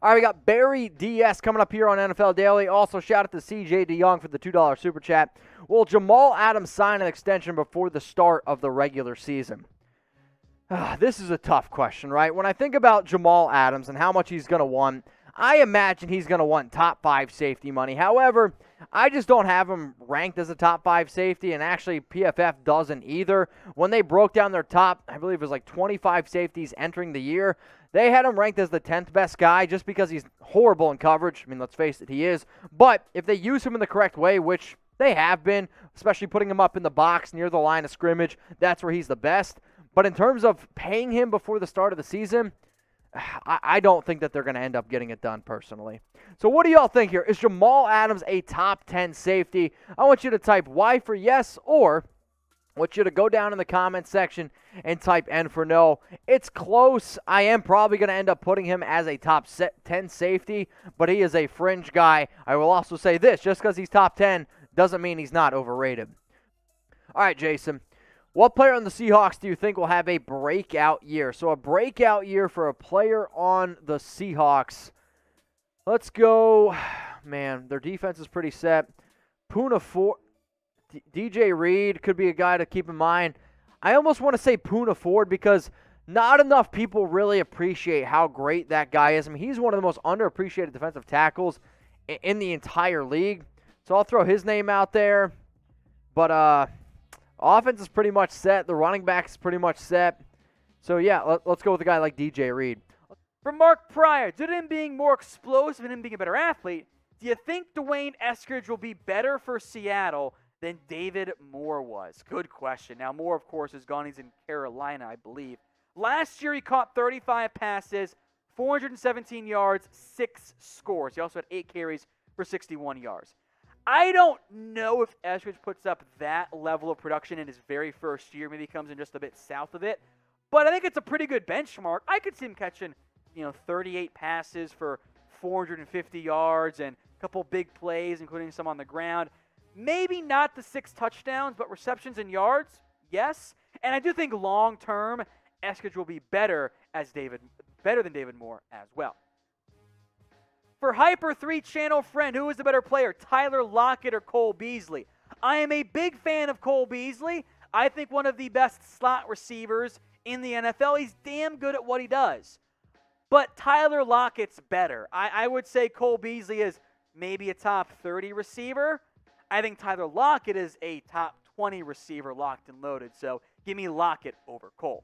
All right, we got Barry DS coming up here on NFL Daily. Also, shout out to CJ DeYoung for the $2 super chat. Will Jamal Adams sign an extension before the start of the regular season? This is a tough question, right? When I think about Jamal Adams and how much he's going to want, I imagine he's going to want top 5 safety money. However, I just don't have him ranked as a top 5 safety, and actually PFF doesn't either. When they broke down their top, I believe it was like 25 safeties entering the year, they had him ranked as the 10th best guy just because he's horrible in coverage. I mean, let's face it, he is. But if they use him in the correct way, which they have been, especially putting him up in the box near the line of scrimmage, that's where he's the best. But in terms of paying him before the start of the season, I don't think that they're going to end up getting it done personally. So what do y'all think here? Is Jamal Adams a top 10 safety? I want you to type Y for yes, or I want you to go down in the comments section and type N for no. It's close. I am probably going to end up putting him as a top 10 safety, but he is a fringe guy. I will also say this, just because he's top 10 doesn't mean he's not overrated. All right, Jason. What player on the Seahawks do you think will have a breakout year? So a breakout year for a player on the Seahawks. Let's go. Man, their defense is pretty set. Puna Ford. DJ Reed could be a guy to keep in mind. I almost want to say Puna Ford because not enough people really appreciate how great that guy is. I mean, he's one of the most underappreciated defensive tackles in the entire league. So I'll throw his name out there. But offense is pretty much set. The running back is pretty much set. So, yeah, let's go with a guy like DJ Reed. From Mark Pryor, due to him being more explosive and him being a better athlete, do you think Dwayne Eskridge will be better for Seattle than David Moore was? Good question. Now, Moore, of course, is gone. He's in Carolina, I believe. Last year, he caught 35 passes, 417 yards, 6 scores. He also had 8 carries for 61 yards. I don't know if Eskridge puts up that level of production in his very first year. Maybe he comes in just a bit south of it. But I think it's a pretty good benchmark. I could see him catching, 38 passes for 450 yards and a couple big plays, including some on the ground. Maybe not the 6 touchdowns, but receptions and yards, yes. And I do think long-term, Eskridge will be better than David Moore as well. For Hyper 3 channel friend, who is the better player, Tyler Lockett or Cole Beasley? I am a big fan of Cole Beasley. I think one of the best slot receivers in the NFL. He's damn good at what he does. But Tyler Lockett's better. I would say Cole Beasley is maybe a top 30 receiver. I think Tyler Lockett is a top 20 receiver locked and loaded. So give me Lockett over Cole.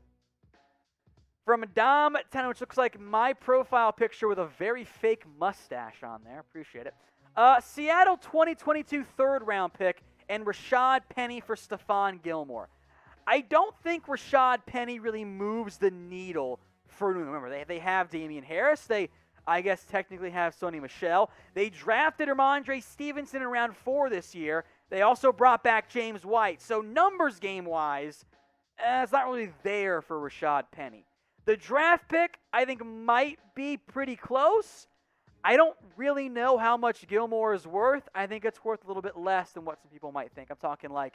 From Dom 10, which looks like my profile picture with a very fake mustache on there. Appreciate it. Seattle 2022 third-round pick and Rashad Penny for Stephon Gilmore. I don't think Rashad Penny really moves the needle for New England. Remember, they have Damian Harris. They, I guess, technically have Sony Michel. They drafted Ramondre Stevenson in round 4 this year. They also brought back James White. So numbers game-wise, it's not really there for Rashad Penny. The draft pick, I think, might be pretty close. I don't really know how much Gilmore is worth. I think it's worth a little bit less than what some people might think. I'm talking like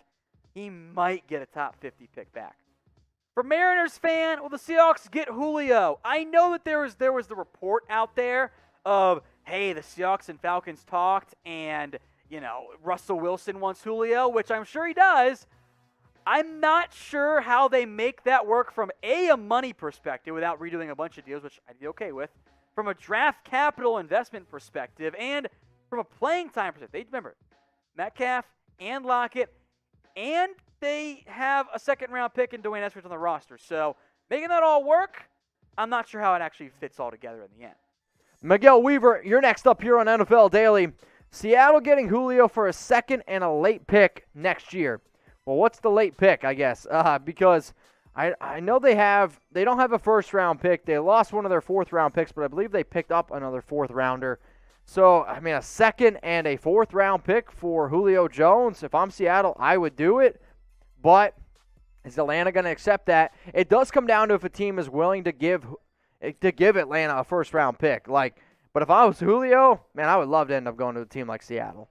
he might get a top 50 pick back. For Mariners fan, will the Seahawks get Julio? I know that there was the report out there of, hey, the Seahawks and Falcons talked and, Russell Wilson wants Julio, which I'm sure he does. I'm not sure how they make that work from a money perspective without redoing a bunch of deals, which I'd be okay with, from a draft capital investment perspective, and from a playing time perspective. Remember, Metcalf and Lockett, and they have a second-round pick in Dwayne Eskridge on the roster. So making that all work, I'm not sure how it actually fits all together in the end. Miguel Weaver, you're next up here on NFL Daily. Seattle getting Julio for a second and a late pick next year. Well, what's the late pick, I guess? Because I know they don't have a first-round pick. They lost one of their fourth-round picks, but I believe they picked up another fourth-rounder. So, I mean, a second and a fourth-round pick for Julio Jones. If I'm Seattle, I would do it. But is Atlanta going to accept that? It does come down to if a team is willing to give Atlanta a first-round pick. But if I was Julio, man, I would love to end up going to a team like Seattle.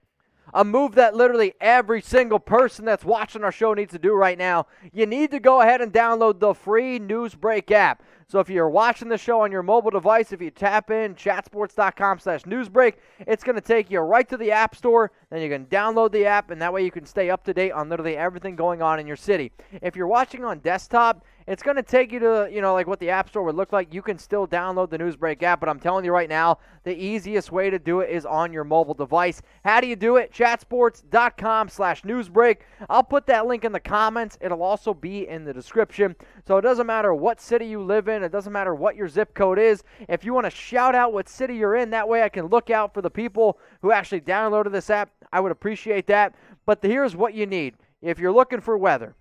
A move that literally every single person that's watching our show needs to do right now. You need to go ahead and download the free Newsbreak app. So if you're watching the show on your mobile device, if you tap in chatsports.com/newsbreak, it's going to take you right to the App Store. Then you can download the app, and that way you can stay up to date on literally everything going on in your city. If you're watching on desktop, it's going to take you to, like what the App Store would look like. You can still download the Newsbreak app, but I'm telling you right now, the easiest way to do it is on your mobile device. How do you do it? Chatsports.com/newsbreak. I'll put that link in the comments. It'll also be in the description. So it doesn't matter what city you live in. It doesn't matter what your zip code is. If you want to shout out what city you're in, that way I can look out for the people who actually downloaded this app. I would appreciate that. But here's what you need. If you're looking for weather,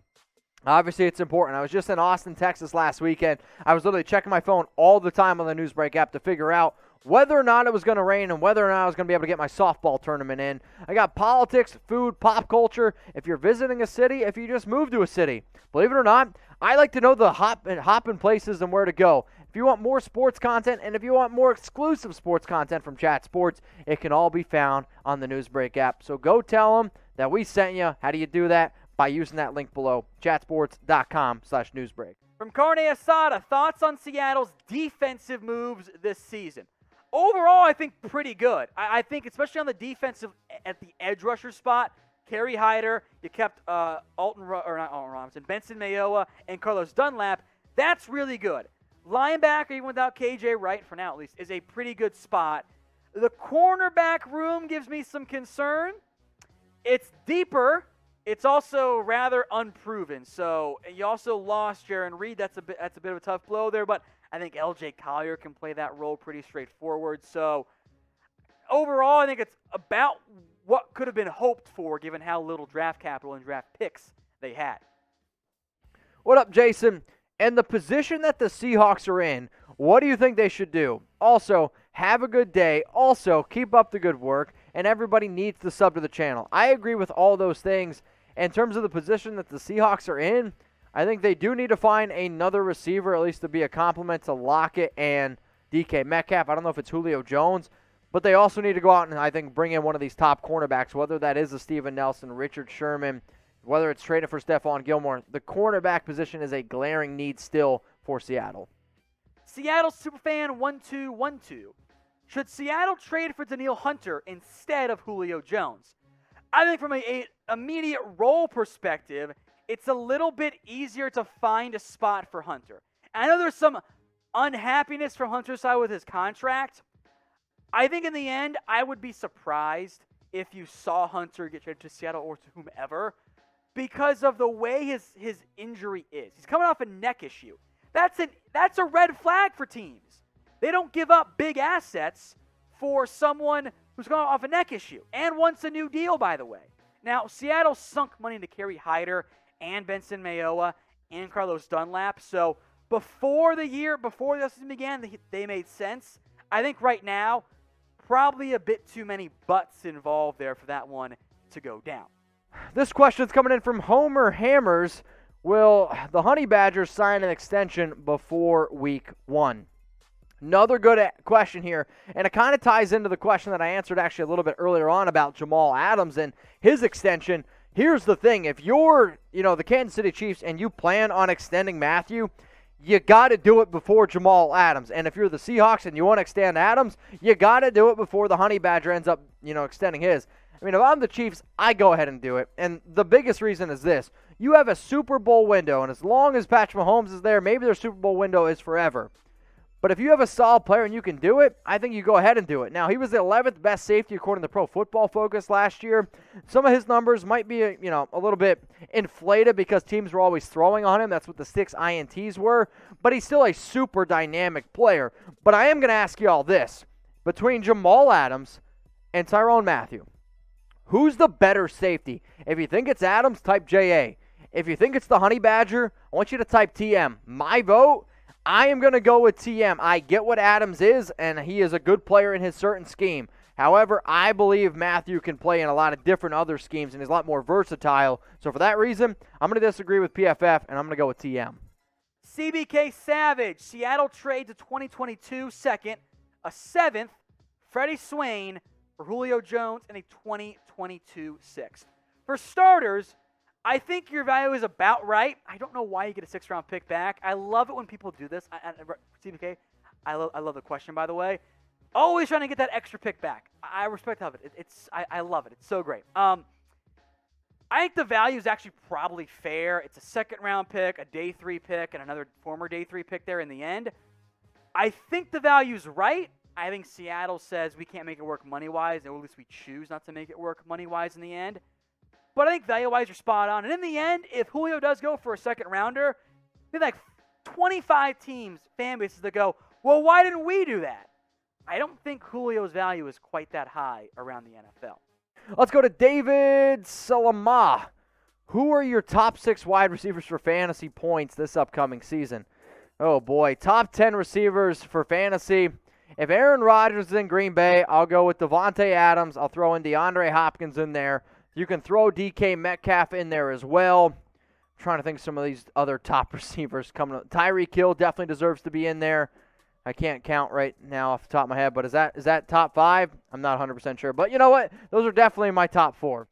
obviously, it's important. I was just in Austin, Texas last weekend. I was literally checking my phone all the time on the Newsbreak app to figure out whether or not it was going to rain and whether or not I was going to be able to get my softball tournament in. I got politics, food, pop culture. If you're visiting a city, if you just moved to a city, believe it or not, I like to know the hopping places and where to go. If you want more sports content and if you want more exclusive sports content from Chat Sports, it can all be found on the Newsbreak app. So go tell them that we sent you. How do you do that? By using that link below, chatsports.com/newsbreak. From Carne Asada, thoughts on Seattle's defensive moves this season? Overall, I think pretty good. I think especially on the defensive, at the edge rusher spot, Kerry Hyder, you kept Benson Mayowa, and Carlos Dunlap. That's really good. Linebacker, even without KJ Wright, for now at least, is a pretty good spot. The cornerback room gives me some concern. It's deeper. It's also rather unproven. So you also lost Jaron Reed. That's a bit of a tough blow there, but I think LJ Collier can play that role pretty straightforward. So overall, I think it's about what could have been hoped for given how little draft capital and draft picks they had. What up, Jason? And the position that the Seahawks are in, what do you think they should do? Also, have a good day. Also, keep up the good work. And everybody needs to sub to the channel. I agree with all those things. In terms of the position that the Seahawks are in, I think they do need to find another receiver, at least to be a complement to Lockett and DK Metcalf. I don't know if it's Julio Jones, but they also need to go out and, I think, bring in one of these top cornerbacks, whether that is a Steven Nelson, Richard Sherman, whether it's trading for Stephon Gilmore. The cornerback position is a glaring need still for Seattle. Seattle Superfan 1212. Should Seattle trade for Danielle Hunter instead of Julio Jones? I think from an immediate role perspective, it's a little bit easier to find a spot for Hunter. I know there's some unhappiness from Hunter's side with his contract. I think in the end, I would be surprised if you saw Hunter get traded to Seattle or to whomever because of the way his injury is. He's coming off a neck issue. That's a red flag for teams. They don't give up big assets for someone who's going off a neck issue and wants a new deal, by the way. Now, Seattle sunk money into Kerry Hyder and Benson Mayowa and Carlos Dunlap. So before the season began, they made sense. I think right now, probably a bit too many butts involved there for that one to go down. This question's coming in from Homer Hammers. Will the Honey Badgers sign an extension before week 1? Another good question here, and it kind of ties into the question that I answered actually a little bit earlier on about Jamal Adams and his extension. Here's the thing. If you're, the Kansas City Chiefs and you plan on extending Matthew, you got to do it before Jamal Adams. And if you're the Seahawks and you want to extend Adams, you got to do it before the Honey Badger ends up, extending his. I mean, if I'm the Chiefs, I go ahead and do it. And the biggest reason is this. You have a Super Bowl window, and as long as Patrick Mahomes is there, maybe their Super Bowl window is forever. But if you have a solid player and you can do it, I think you go ahead and do it. Now, he was the 11th best safety according to Pro Football Focus last year. Some of his numbers might be, a little bit inflated because teams were always throwing on him. That's what the 6 INTs were. But he's still a super dynamic player. But I am going to ask you all this. Between Jamal Adams and Tyrann Mathieu, who's the better safety? If you think it's Adams, type JA. If you think it's the Honey Badger, I want you to type TM. My vote, I am going to go with TM. I get what Adams is, and he is a good player in his certain scheme. However, I believe Mathieu can play in a lot of different other schemes, and he's a lot more versatile. So for that reason, I'm going to disagree with PFF, and I'm going to go with TM. CBK Savage, Seattle trades a 2022 second, a 7th, Freddie Swain for Julio Jones, and a 2022 6th. For starters, I think your value is about right. I don't know why you get a 6th-round pick back. I love it when people do this. CBK, I love the question, by the way. Always trying to get that extra pick back. I respect it. I love it. It's so great. I think the value is actually probably fair. It's a 2nd-round pick, a day 3 pick, and another former day 3 pick there in the end. I think the value's right. I think Seattle says we can't make it work money-wise, or at least we choose not to make it work money-wise in the end. But I think value-wise, you're spot on. And in the end, if Julio does go for a 2nd-rounder, there's like 25 teams, fan bases that go, well, why didn't we do that? I don't think Julio's value is quite that high around the NFL. Let's go to David Salama. Who are your top 6 wide receivers for fantasy points this upcoming season? Oh, boy. Top 10 receivers for fantasy. If Aaron Rodgers is in Green Bay, I'll go with Devontae Adams. I'll throw in DeAndre Hopkins in there. You can throw DK Metcalf in there as well. I'm trying to think of some of these other top receivers coming up. Tyreek Hill definitely deserves to be in there. I can't count right now off the top of my head, but is that top 5? I'm not 100% sure. But you know what? Those are definitely my top 4.